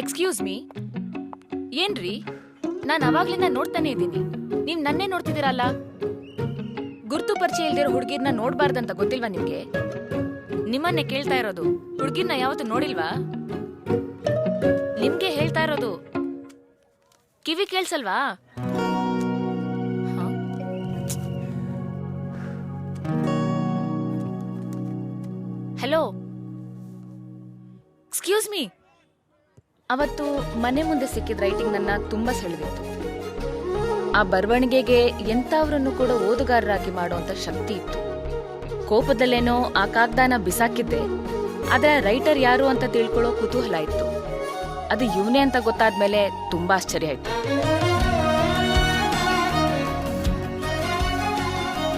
Excuse me, ಏನ್ರಿ? ನಾನು ಅವಾಗ್ಲಿಂದ ನೋಡ್ತಾನೆ ಇದ್ದೀನಿ. ನೀವ್ ನನ್ನೇ ನೋಡ್ತಿದ್ದೀರಲ್ಲ. ಗುರ್ತು ಪರಿಚಯ ಇಲ್ದಿರೋ ಹುಡ್ಗಿರ್ನ ನೋಡ್ಬಾರ್ದಂತ ಗೊತ್ತಿಲ್ವಾ ನಿಮ್ಗೆ? ನಿಮ್ಮನ್ನೇ ಕೇಳ್ತಾ ಇರೋದು. ಹುಡ್ಗಿರ್ನ ಯಾವತ್ತೂ ನೋಡಿಲ್ವಾ? ನಿಮ್ಗೆ ಹೇಳ್ತಾ ಇರೋದು. ಕಿವಿ ಕೇಳ್ಸಲ್ವಾ? Hello, excuse me. ಅವತ್ತು ಮನೆ ಮುಂದೆ ಸಿಕ್ಕಿದ ರೈಟಿಂಗ್ ನನ್ನ ತುಂಬಾ ಸೆಳೆದಿತ್ತು. ಆ ಬರವಣಿಗೆಗೆ ಎಂಥವ್ರನ್ನು ಕೂಡ ಓದುಗಾರರಾಗಿ ಮಾಡುವಂತ ಶಕ್ತಿ ಇತ್ತು. ಕೋಪದಲ್ಲೇನೋ ಆ ಕಾಗ್ದಾನ ಬಿಸಾಕಿದ್ದೆ, ಆದ್ರೆ ರೈಟರ್ ಯಾರು ಅಂತ ತಿಳ್ಕೊಳ್ಳೋ ಕುತೂಹಲ ಇತ್ತು. ಅದು ಇವನೇ ಅಂತ ಗೊತ್ತಾದ್ಮೇಲೆ ತುಂಬಾ ಆಶ್ಚರ್ಯ ಆಯ್ತು.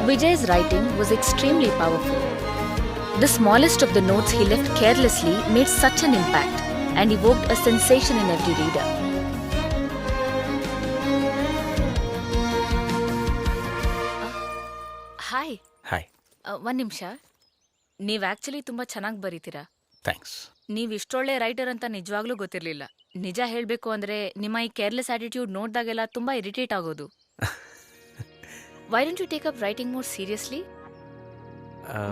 Vijay's writing was extremely powerful. The smallest of the notes he left carelessly made such an impact and evoked a sensation in every reader. Hi. Hi. ಒಂದ್ ನಿಮಿಷ. ನೀವ್ ಆಕ್ಚುಲಿ ತುಂಬಾ ಚೆನ್ನಾಗಿ ಬರೀತೀರಾ. ಥ್ಯಾಂಕ್ಸ್. ನೀವ್ ಇಷ್ಟೊಳ್ಳೆ ರೈಟರ್ ಅಂತ ನಿಜವಾಗ್ಲೂ ಗೊತ್ತಿರ್ಲಿಲ್ಲ. ನಿಜ ಹೇಳ್ಬೇಕು ಅಂದ್ರೆ ನಿಮ್ಮ ಈ ಕೇರ್ಲೆಸ್ ಆಟಿಟ್ಯೂಡ್ ನೋಡ್ದಾಗೆಲ್ಲ ತುಂಬಾ ಇರಿಟೇಟ್ ಆಗೋದು. Why don't you take up writing more seriously?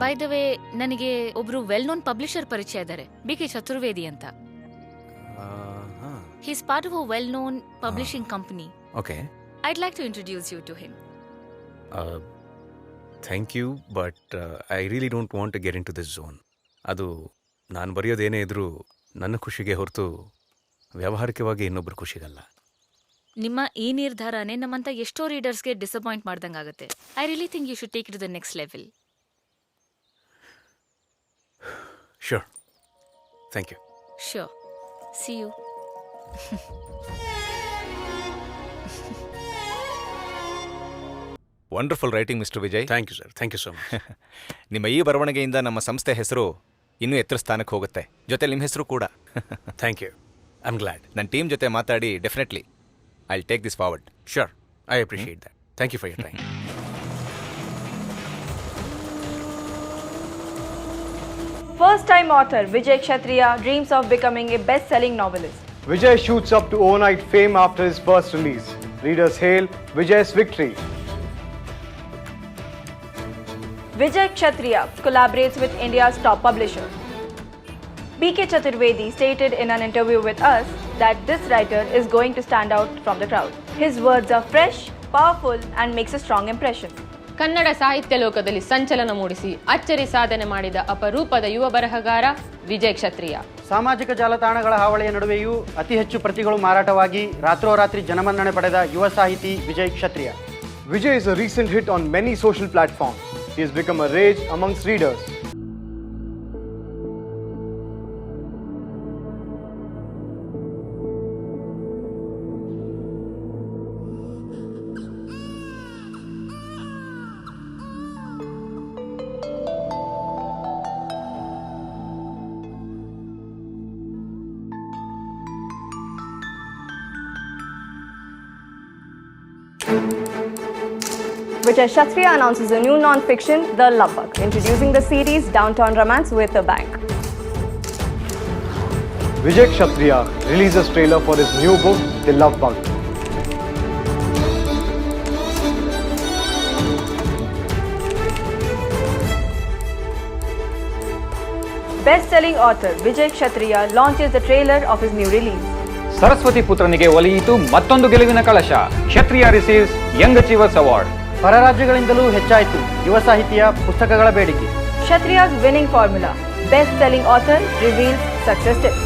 By the way, ನನಗೆ ಒಬ್ರು ವೆಲ್ ನೋನ್ ಪಬ್ಲಿಷರ್ ಪರಿಚಯ ಇದ್ದಾರೆ, ಬಿ.ಕೆ. ಚತುರ್ವೇದಿ ಅಂತ. He is part of a well known publishing company. Okay. I'd like to introduce you to him. Thank you, but I really don't want to get into this zone. ಅದು ನಾನು ಬರೆಯೋದೇನೇ ಇದ್ರೂ ನನ್ನ ಖುಷಿಗೆ ಹೊರತು ವ್ಯಾವಹಾರಿಕವಾಗಿ ಇನ್ನೊಬ್ಬರ ಖುಷಿಗಲ್ಲ. ನಿಮ್ಮ ಈ ನಿರ್ಧಾರನೇ ನಮ್ಮಂತ ಎಷ್ಟೋ ರೀಡರ್ಸ್ಗೆ ಡಿಸಪಾಯಿಂಟ್ ಮಾಡ್ದಂಗಾಗುತ್ತೆ. I really think you should take it to the next level. Sure. Thank you. Sure. See you. Wonderful writing mister Vijay. Thank you sir. Thank you so much. ನಿಮ್ಮ ಈ ಬರವಣಿಗೆಯಿಂದ ನಮ್ಮ ಸಂಸ್ಥೆ ಹೆಸರು ಇನ್ನೂ ಎತ್ತರ ಸ್ಥಾನಕ್ಕೆ ಹೋಗುತ್ತೆ. ಜೊತೆ ನಿಮ್ಮ ಹೆಸರು ಕೂಡ. Thank you. I am glad. ನನ್ನ ಟೀಮ್ ಜೊತೆ ಮಾತಾಡಿ definitely I will take this forward. Sure. I appreciate that. Thank you for your time. First-time author Vijay Kshatriya dreams of becoming a best-selling novelist. Vijay shoots up to overnight fame after his first release. Readers hail Vijay's victory. Vijay Kshatriya collaborates with India's top publisher. B.K. Chaturvedi stated in an interview with us that this writer is going to stand out from the crowd. His words are fresh, powerful and makes a strong impression. Kannada ಸಾಹಿತ್ಯ ಲೋಕದಲ್ಲಿ ಸಂಚಲನ ಮೂಡಿಸಿ ಅಚ್ಚರಿ ಸಾಧನೆ ಮಾಡಿದ ಅಪರೂಪದ ಯುವ ಬರಹಗಾರ ವಿಜಯ್ ಕ್ಷತ್ರಿಯ. ಸಾಮಾಜಿಕ ಜಾಲತಾಣಗಳ ಹಾವಳಿಯ ನಡುವೆಯೂ ಅತಿ ಹೆಚ್ಚು ಪ್ರತಿಗಳು ಮಾರಾಟವಾಗಿ ರಾತ್ರೋರಾತ್ರಿ ಜನಮನ್ನಣೆ ಪಡೆದ ಯುವ ಸಾಹಿತಿ ವಿಜಯ್ ಕ್ಷತ್ರಿಯ. Vijay is a recent hit on many social platforms. He has become a rage amongst readers. Vijay Kshatriya announces a new non-fiction, The Love Bug, introducing the series Downtown Romance with a Bang. Vijay Kshatriya releases trailer for his new book, The Love Bug. Best-selling author Vijay Kshatriya launches the trailer of his new release. Saraswati ಪುತ್ರನಿಗೆ ಒಲಿಯಿತು ಮತ್ತೊಂದು ಗೆಲುವಿನ ಕಳಶ. ಕ್ಷತ್ರಿಯ receives Young achievers award. ಹೊರ ರಾಜ್ಯಗಳಿಂದಲೂ ಹೆಚ್ಚಾಯಿತು ಯುವ ಸಾಹಿತಿಯ ಪುಸ್ತಕಗಳ ಬೇಡಿಕೆ. Kshatriya's winning formula. Best-selling author reveals success tips.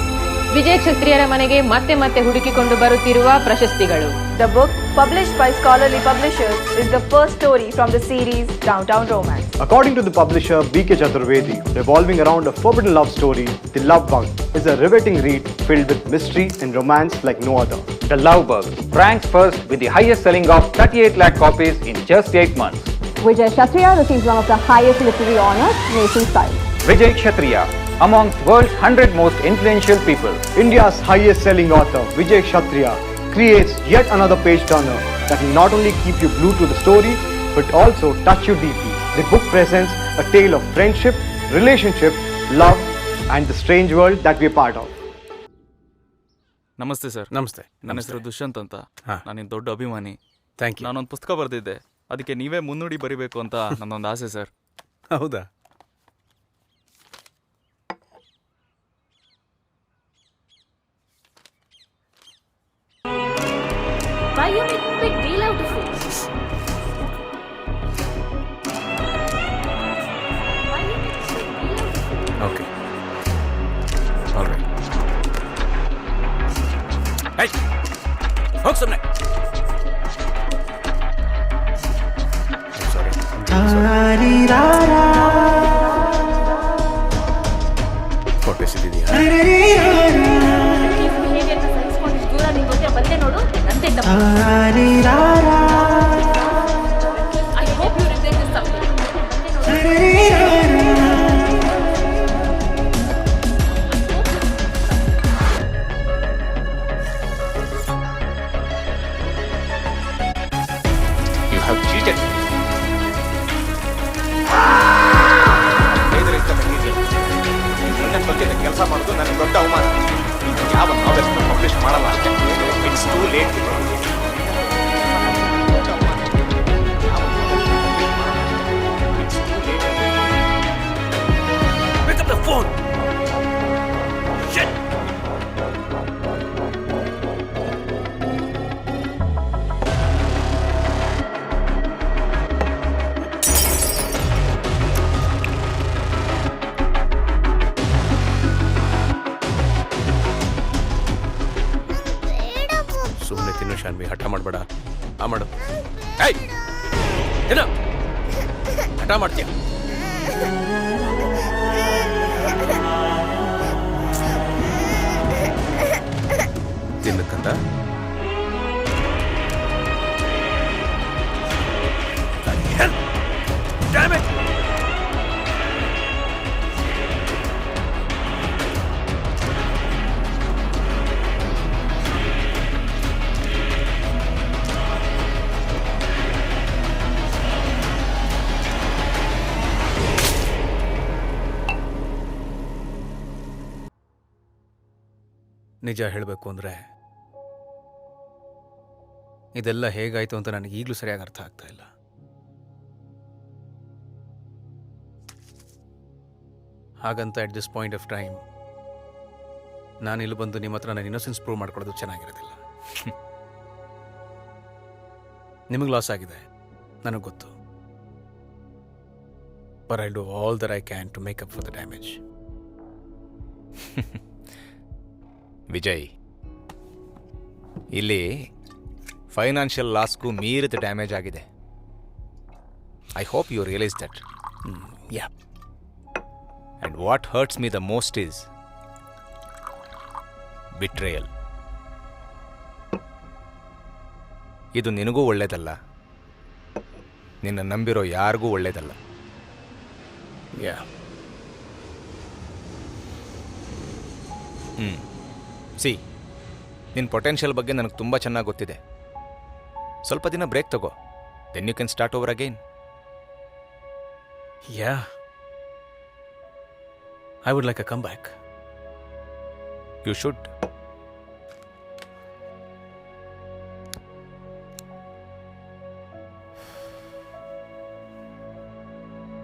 Vijay ಕ್ಷತ್ರಿಯರ ಮನೆಗೆ ಮತ್ತೆ ಮತ್ತೆ ಹುಡುಕಿಕೊಂಡು ಬರುತ್ತಿರುವ ಪ್ರಶಸ್ತಿಗಳು. The book, published by scholarly publishers, is the first story from the series Downtown Romance. According to the publisher B.K. Chaturvedi, revolving around a forbidden love story, The Love Bug is a riveting read filled with mystery and romance like no other. The Love Bug ranks first with the highest selling of 38 lakh copies in just 8 months. Vijay Kshatriya receives one of the highest literary honors nationwide. Vijay Kshatriya, amongst world's 100 most influential people. India's highest selling author, Vijay Kshatriya, creates yet another page turner that will not only keep you glued to the story, but also touch you deeply. The book presents a tale of friendship, relationship, love, and the strange world that we are part of. ನಮಸ್ತೆ sir. ನಮಸ್ತೆ. ನನ್ನ ಹೆಸರು ದುಷ್ಯಂತ್ ಅಂತ. ಹಾ. ನಾನಿನ್ ದೊಡ್ಡ ಅಭಿಮಾನಿ. Thank you. ನಾನೊಂದು ಪುಸ್ತಕ ಬರೆದಿದ್ದೆ, ಅದಕ್ಕೆ ನೀವೇ ಮುನ್ನುಡಿ ಬರಿಬೇಕು ಅಂತ ನನ್ನೊಂದು ಆಸೆ ಸರ್. ಹೌದಾ? Why you making a big deal out of it? Why you making a big deal out of it? Okay, all right. ಹೋಗಿ ಸುಮ್ಮನೆ. ಸಾರಿ. ಕೊಟ್ಟಿಸಿದೀಯಾ? ಬಿಹೇವಿಯರ್ನ ಸಹಿಸ್ಕೊಂಡಿದ್ದು ದೂರ ನಿನ್ ಜೊತೆ ಬಂದೆ ನೋಡು, ನಂದೇ ತಪ್ಪು. I hope you regret this someday. You have cheated. ಕೆಲಸ ಮಾಡೋದು ನನಗೆ ದೊಡ್ಡ ಅವಮಾನ. ಯಾವ ನಾವೆಲ್ಸ್ನ ಪಬ್ಲಿಷ್ ಮಾಡಲ್ಲ ಅಷ್ಟೇ. It's too late. Pick up the phone. Shit. ಸುಮ್ಮನೆ ತಿನ್ನು ಶಾನ್ವಿ, ಹಠ ಮಾಡಬೇಡ. ಆ ಮಾಡು. ಏಯ್, ತಿನ್ನು. ಹಠ ಮಾಡ್ತೀಯ? ತಿನ್ನಕ್ಕಂತ Damn it! ನಿಜ ಹೇಳಬೇಕು ಅಂದರೆ ಇದೆಲ್ಲ ಹೇಗಾಯಿತು ಅಂತ ನನಗೆ ಈಗಲೂ ಸರಿಯಾಗಿ ಅರ್ಥ ಆಗ್ತಾ ಇಲ್ಲ. ಹಾಗಂತ at this point of time ನಾನಿಲ್ಲಿ ಬಂದು ನಿಮ್ಮ ಹತ್ರ ನನ್ನ ಇನ್ನೋಸೆನ್ಸ್ ಪ್ರೂವ್ ಮಾಡ್ಕೊಳ್ಳೋದು ಚೆನ್ನಾಗಿರೋದಿಲ್ಲ. ನಿಮಗೆ ಲಾಸ್ ಆಗಿದೆ, ನನಗೆ ಗೊತ್ತು. But I do all that I can to make up for the damage. Vijay, ಇಲ್ಲಿ ಫೈನಾನ್ಷಿಯಲ್ ಲಾಸ್ಗೂ ಮೀರಿದ ಡ್ಯಾಮೇಜ್ ಆಗಿದೆ. I hope you realise that. Yeah. And what hurts me the most is betrayal. ಇದು ನಿನಗೂ ಒಳ್ಳೇದಲ್ಲ, ನಿನ್ನ ನಂಬಿರೋ ಯಾರಿಗೂ ಒಳ್ಳೇದಲ್ಲ. ಯಾ. ಸಿ, ನಿನ್ನ ಪೊಟೆನ್ಷಿಯಲ್ ಬಗ್ಗೆ ನನಗೆ ತುಂಬ ಚೆನ್ನಾಗಿ ಗೊತ್ತಿದೆ. ಸ್ವಲ್ಪ ದಿನ ಬ್ರೇಕ್ ತಗೋ, then you can start over again. Yeah, I would like a comeback. You should.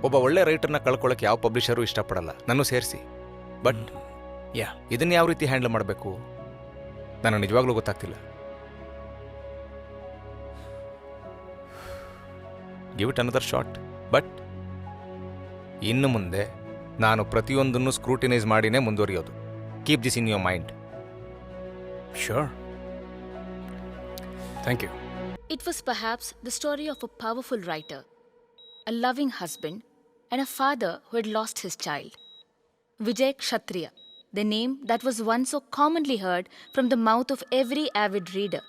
ಒಬ್ಬ ಒಳ್ಳೆ ರೈಟರ್ನ ಕಳ್ಕೊಳ್ಳೋಕೆ ಯಾವ ಪಬ್ಲಿಷರು ಇಷ್ಟಪಡಲ್ಲ, ನನ್ನೂ ಸೇರಿಸಿ. ಬಟ್ ಯಾ, ಇದನ್ನು ಯಾವ ರೀತಿ ಹ್ಯಾಂಡಲ್ ಮಾಡಬೇಕು ನನಗೆ ನಿಜವಾಗ್ಲೂ ಗೊತ್ತಾಗ್ತಿಲ್ಲ. Give it another shot. But ಇನ್ನು ಮುಂದೆ ನಾನು ಪ್ರತಿಯೊಂದನ್ನು ಸ್ಕ್ರೂಟಿನೈಸ್ ಮಾಡಿನೇ ಮುಂದುವರಿಯೋದು. Keep this in your mind. sure. Thank you. It was perhaps the story of a powerful writer, a loving husband, and a father who had lost his child. Vijay Kshatriya, the name that was once so commonly heard from the mouth of every avid reader.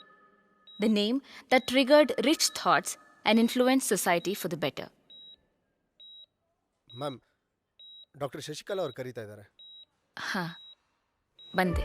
The name that triggered rich thoughts and influenced society for the better. Ma'am, doctor Shashikala ಅವ್ರು ಕರೀತಾ ಇದ್ದಾರೆ. ಹಾ, ಬಂದೆ.